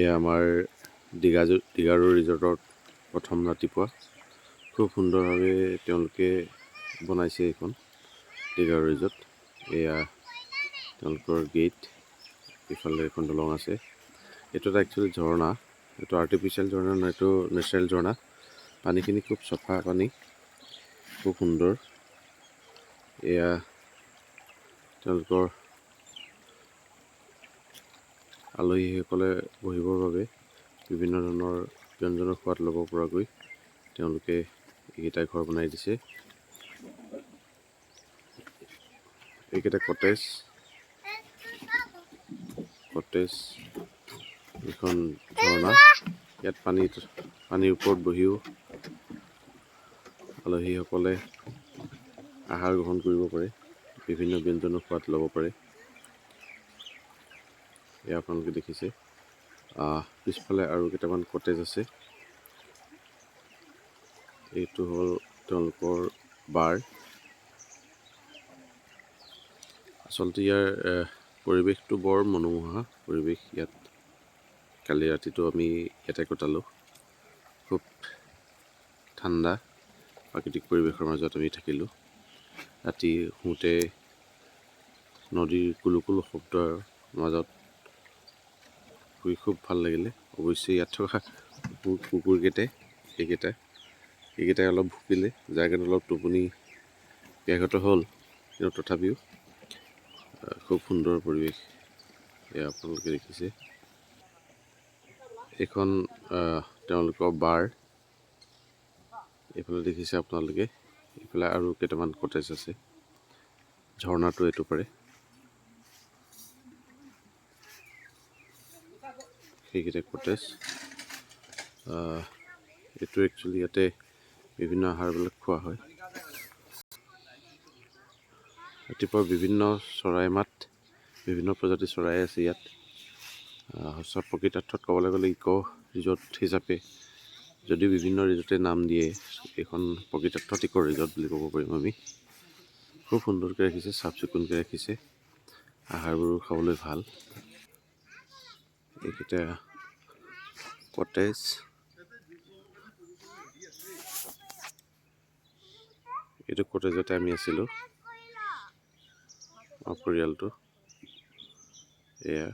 এয়া আমাৰ দীঘাৰু ৰিজৰ্টৰ প্ৰথম ৰাতিপুৱা। খুব সুন্দৰভাৱে তেওঁলোকে বনাইছে এইখন দীঘাৰু ৰিজৰ্ট। এয়া তেওঁলোকৰ গেট, ইফালে এখন দলং আছে। এইটো এটা একচুৱেলি ঝৰ্ণা, এইটো আৰ্টিফিচিয়েল ঝৰ্ণা নহয়, এইটো নেচাৰেল ঝৰ্ণা। পানীখিনি খুব চাফা পানী, খুব সুন্দৰ। এয়া তেওঁলোকৰ আলহীসকলে বহিবৰ বাবে বিভিন্ন ধৰণৰ ব্যঞ্জনৰ সোৱাদ ল'ব পৰাকৈ তেওঁলোকে এইকেইটা ঘৰ বনাই দিছে। এইকেইটা কটেজ এখন ঝৰ্ণা। ইয়াত পানীৰ ওপৰত বহিও আলহীসকলে আহাৰ গ্ৰহণ কৰিব পাৰে, বিভিন্ন ব্যঞ্জনৰ সোৱাদ ল'ব পাৰে। এয়া আপোনালোকে দেখিছে। পিছফালে আৰু কেইটামান কটেজ আছে। এইটো হ'ল তেওঁলোকৰ বাৰ। আচলতে ইয়াৰ পৰিৱেশটো বৰ মনোমোহা পৰিৱেশ। ইয়াত কালি ৰাতিটো আমি ইয়াতে কটালোঁ। খুব ঠাণ্ডা প্ৰাকৃতিক পৰিৱেশৰ মাজত আমি থাকিলোঁ। ৰাতি শুওঁতে নদীৰ কুলুকুলু শব্দৰ মাজত শুই খুব ভাল লাগিলে। অৱশ্যে ইয়াত থকা কুকুৰকেইটাই এইকেইটাই অলপ ভুকিলে, যাৰ কাৰণে অলপ টোপনি ব্যাঘাত হ'ল, কিন্তু তথাপিও খুব সুন্দৰ পৰিৱেশ। এয়া আপোনালোকে দেখিছে। এইখন তেওঁলোকৰ বাৰ। এইফালে দেখিছে আপোনালোকে, এইফালে আৰু কেইটামান কটেজ আছে। ঝৰ্ণাটো এইটো পাৰে, সেইকেইটা কটেজ। এইটো একচুৱেলি ইয়াতে বিভিন্ন আহাৰবিলাক খোৱা হয়। ৰাতিপুৱা বিভিন্ন চৰাই মাত, বিভিন্ন প্ৰজাতিৰ চৰাই আছে ইয়াত। সঁচা প্ৰকৃতাৰ্থত ক'বলৈ গ'লে ইক' ৰিজৰ্ট হিচাপে যদিও বিভিন্ন ৰিজৰ্টে নাম দিয়ে, এইখন প্ৰকৃতাৰ্থত ইক' ৰিজৰ্ট বুলি ক'ব পাৰিম আমি। খুব সুন্দৰকৈ ৰাখিছে, চাফ চিকুণকৈ ৰাখিছে, আহাৰবোৰো খাবলৈ ভাল। এইকেইটা কটেজ। এইটো কটেজতে আমি আছিলোঁ, আমাৰ পৰিয়ালটো। এয়া